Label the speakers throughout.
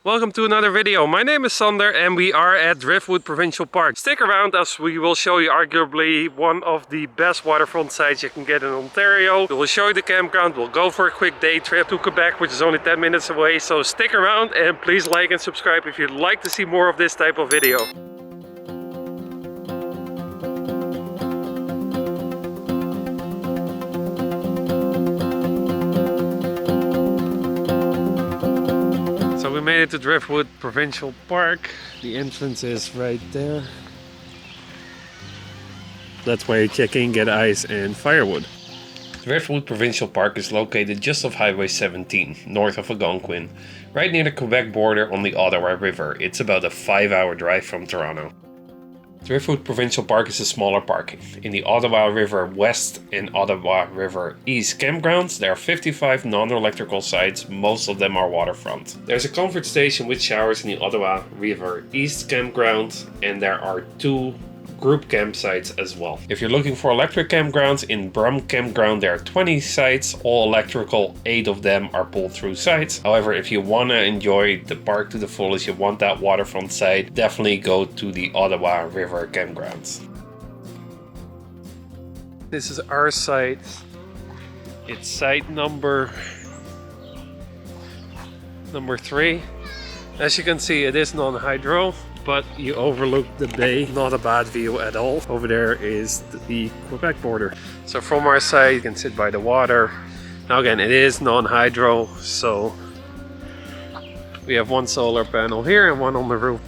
Speaker 1: Welcome to another video. My name is Sander and we are at Driftwood Provincial Park. Stick around as we will show you arguably one of the best waterfront sites you can get in Ontario. We will show you the campground, we'll go for a quick day trip to Quebec, which is only 10 minutes away. So stick around and please like and subscribe if you'd like to see more of this type of video. We made it to Driftwood Provincial Park. The entrance is right there. That's where you check in, get ice and firewood. Driftwood Provincial Park is located just off Highway 17, north of Algonquin, right near the Quebec border on the Ottawa River. It's about a 5-hour drive from Toronto. Driftwood Provincial Park is a smaller park. In the Ottawa River West and Ottawa River East campgrounds, there are 55 non-electrical sites, most of them are waterfront. There's a comfort station with showers in the Ottawa River East campground, and there are 2 group campsites as well. If you're looking for electric campgrounds, in Brumm Campground there are 20 sites, all electrical, 8 of them are pull-through sites. However, if you want to enjoy the park to the fullest, you want that waterfront site, definitely go to the Ottawa River campgrounds. This is our site. It's site number 3. As you can see, it is non-hydro, but you overlook the bay. Not a bad view at all. Over there is the Quebec border. So from our side, you can sit by the water. Now again, it is non-hydro, so we have 1 solar panel here and 1 on the roof.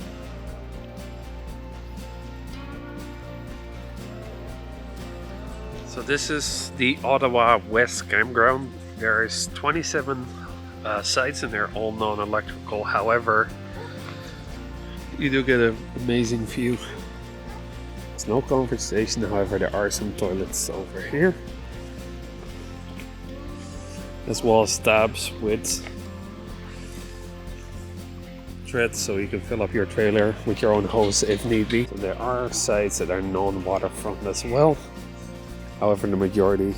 Speaker 1: So this is the Ottawa West campground. There's 27 sites and they're all non-electrical. However, you do get an amazing view. There's no comfort station, however there are some toilets over here, as well as tabs with threads so you can fill up your trailer with your own hose if need be. So there are sites that are non-waterfront as well, however the majority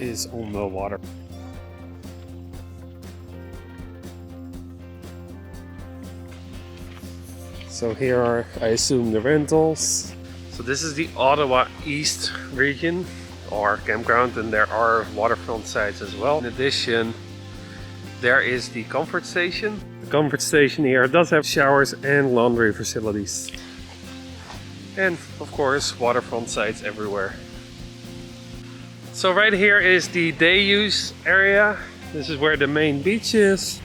Speaker 1: is on the water. So here are, I assume, the rentals. So this is the Ottawa East region, or campground, and there are waterfront sites as well. In addition, there is the comfort station. The comfort station here does have showers and laundry facilities. And of course, waterfront sites everywhere. So right here is the day use area. This is where the main beach is.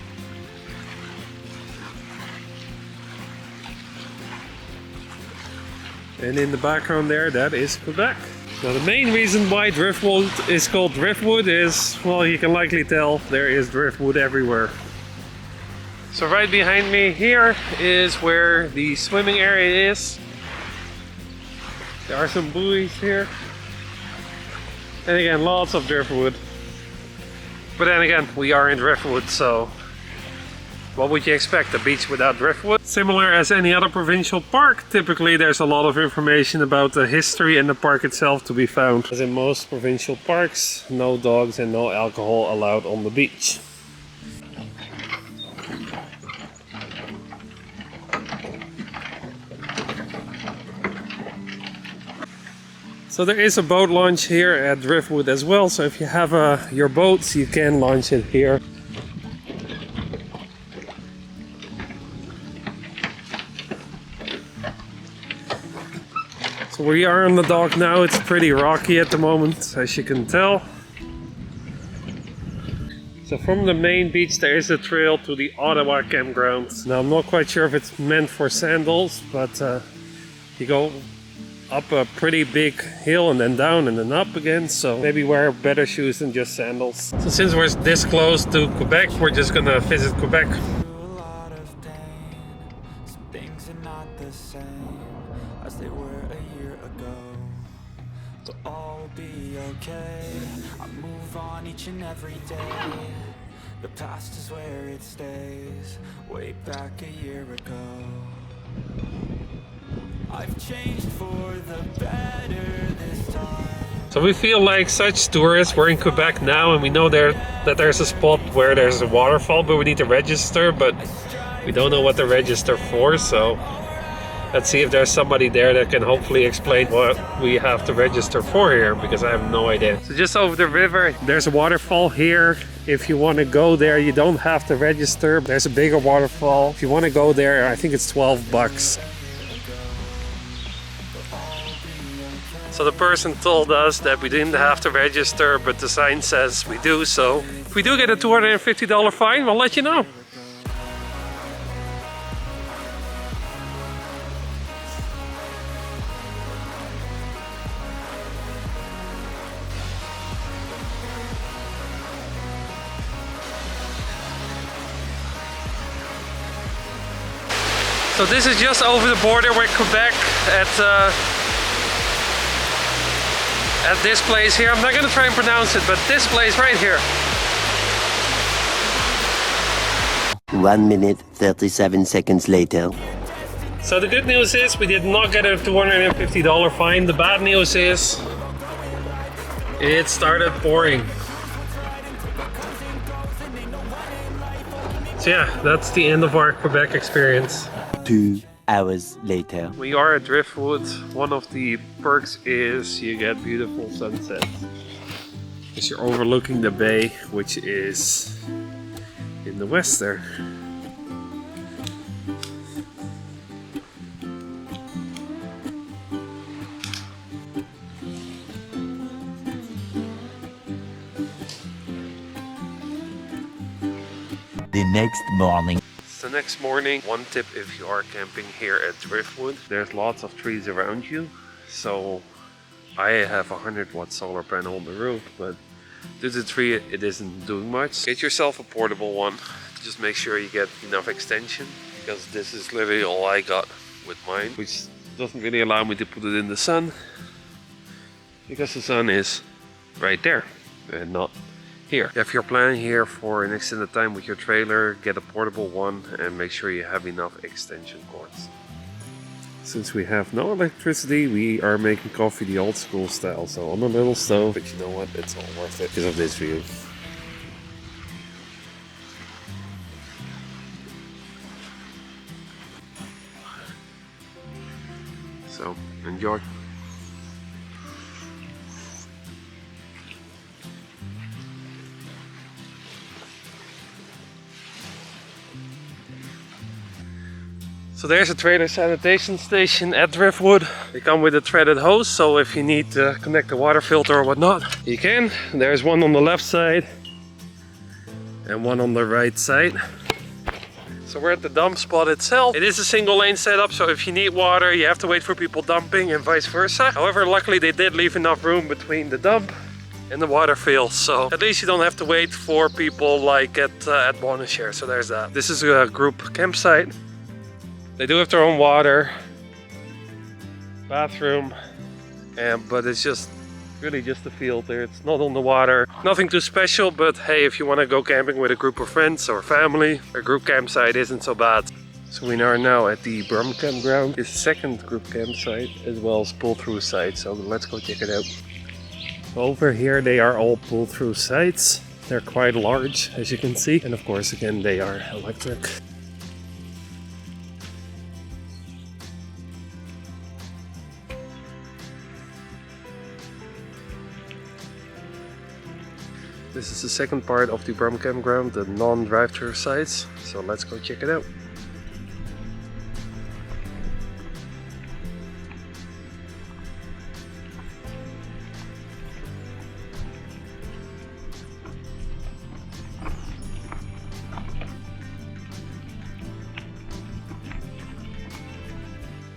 Speaker 1: And in the background there, that is Quebec. Now the main reason why Driftwood is called Driftwood is, well, you can likely tell, there is driftwood everywhere. So right behind me here is where the swimming area is. There are some buoys here. And again, lots of driftwood. But then again, we are in Driftwood, so what would you expect? A beach without driftwood? Similar as any other provincial park, typically there's a lot of information about the history and the park itself to be found. As in most provincial parks, no dogs and no alcohol allowed on the beach. So there is a boat launch here at Driftwood as well, so if you have your boats, you can launch it here. So we are on the dock now. It's pretty rocky at the moment, as you can tell. So from the main beach there is a trail to the Ottawa campground. Now I'm not quite sure if it's meant for sandals, but you go up a pretty big hill and then down and then up again, so maybe wear better shoes than just sandals. So since we're this close to Quebec, we're just gonna visit Quebec.
Speaker 2: As they were a year ago, so all will be okay. I move on each and every day. The past is where it stays. Way back a year ago, I've changed for the better this time.
Speaker 1: So we feel like such tourists. We're in Quebec now and we know that there's a spot where there's a waterfall, but we need to register, but we don't know what to register for, so let's see if there's somebody there that can hopefully explain what we have to register for here, because I have no idea. So just over the river, there's a waterfall here. If you want to go there, you don't have to register. There's a bigger waterfall. If you want to go there, I think it's 12 bucks. So the person told us that we didn't have to register, but the sign says we do, so if we do get a $250 fine, we'll let you know. So this is just over the border with Quebec at this place here. I'm not gonna try and pronounce it, but this place right here.
Speaker 3: 1 minute, 37 seconds later.
Speaker 1: So the good news is we did not get a $250 fine. The bad news is it started pouring. So yeah, that's the end of our Quebec experience.
Speaker 3: 2 hours later.
Speaker 1: We are at Driftwood. One of the perks is you get beautiful sunsets. Because you're overlooking the bay, which is in the west there.
Speaker 3: The next morning.
Speaker 1: The next morning, one tip if you are camping here at Driftwood, there's lots of trees around you. So I have a 100-watt solar panel on the roof, but due to the tree it isn't doing much. Get yourself a portable one. Just make sure you get enough extension, because this is literally all I got with mine, which doesn't really allow me to put it in the sun, because the sun is right there and not here. If you're planning here for an extended time with your trailer, get a portable one and make sure you have enough extension cords. Since we have no electricity, we are making coffee the old school style, so on a little stove, but you know what, it's all worth it because of this view. So, enjoy. So there's a trailer sanitation station at Driftwood. They come with a threaded hose, so if you need to connect a water filter or whatnot, you can. There's one on the left side and one on the right side. So we're at the dump spot itself. It is a single lane setup, so if you need water, you have to wait for people dumping and vice versa. However, luckily they did leave enough room between the dump and the water fill, so at least you don't have to wait for people like at Bonashare. So there's that. This is a group campsite. They do have their own water, bathroom, but it's just really just a field there. It's not on the water. Nothing too special, but hey, if you want to go camping with a group of friends or family, a group campsite isn't so bad. So we are now at the Brumm Campground. It's a second group campsite as well as pull-through site, so let's go check it out. Over here they are all pull-through sites. They're quite large, as you can see, and of course again they are electric. This is the second part of the Brumm Campground, the non-drive-through sites, so let's go check it out.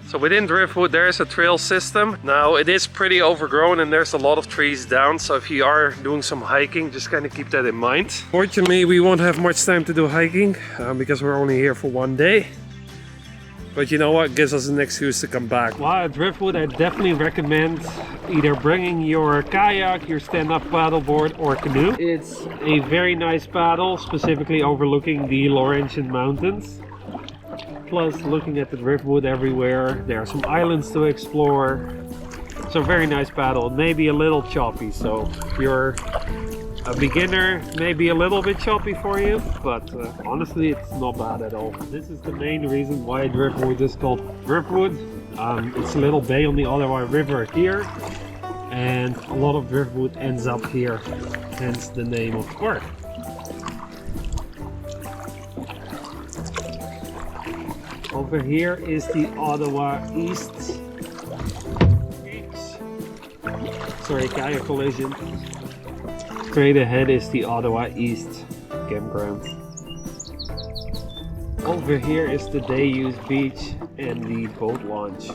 Speaker 1: So within Driftwood there is a trail system. Now it is pretty overgrown and there's a lot of trees down, so if you are doing some hiking, just kind of keep that in mind. Fortunately we won't have much time to do hiking because we're only here for one day. But you know what, gives us an excuse to come back. While at Driftwood I definitely recommend either bringing your kayak, your stand-up paddleboard or canoe. It's a very nice paddle, specifically overlooking the Laurentian Mountains. Plus looking at the Driftwood everywhere. There are some islands to explore. So very nice paddle, maybe a little choppy, so if you're a beginner, maybe a little bit choppy for you, but honestly it's not bad at all. This is the main reason why Driftwood is called Driftwood. It's a little bay on the Ottawa River here, and a lot of driftwood ends up here, hence the name of the park. Over here is the Ottawa East. Sorry, kayak collision. Straight ahead is the Ottawa East Campground. Over here is the day use beach and the boat launch.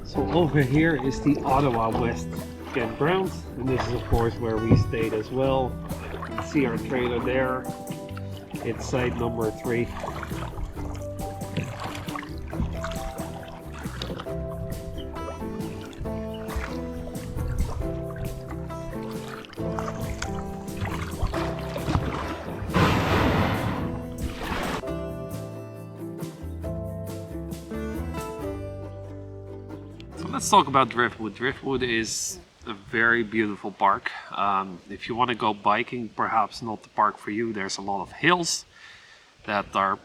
Speaker 1: So over here is the Ottawa West Campground, and this is of course where we stayed as well. You can see our trailer there. It's site number 3. So let's talk about Driftwood. Driftwood is a very beautiful park. If you want to go biking, perhaps not the park for you. There's a lot of hills that are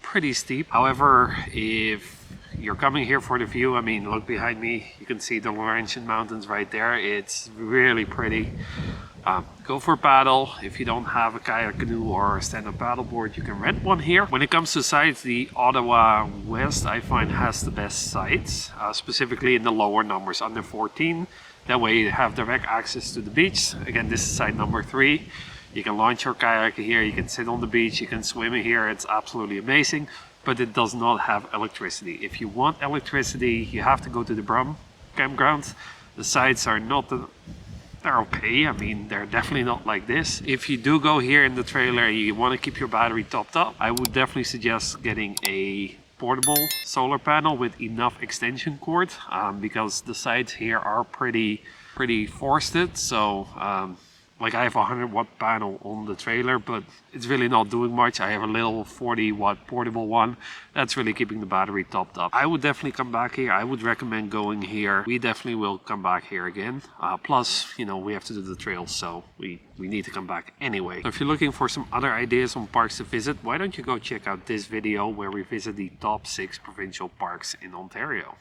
Speaker 1: pretty steep. However, if you're coming here for the view, I mean, look behind me, you can see the Laurentian Mountains right there. It's really pretty. Go for a paddle. If you don't have a kayak canoe or a stand-up paddleboard, you can rent one here. When it comes to sites, the Ottawa West I find has the best sites, specifically in the lower numbers, under 14. That way you have direct access to the beach. Again, this is site number 3. You can launch your kayak here, you can sit on the beach, you can swim here. It's absolutely amazing, but it does not have electricity. If you want electricity, you have to go to the Brumm Campground. The sites are not they're okay. I mean, they're definitely not like this. If you do go here in the trailer and you want to keep your battery topped up, I would definitely suggest getting a portable solar panel with enough extension cord, because the sites here are pretty forested. So like I have a 100-watt panel on the trailer, but it's really not doing much. I have a little 40-watt portable one that's really keeping the battery topped up. I would definitely come back here. I would recommend going here. We definitely will come back here again. Plus, you know, we have to do the trails, so we need to come back anyway. So if you're looking for some other ideas on parks to visit, why don't you go check out this video where we visit the top 6 provincial parks in Ontario.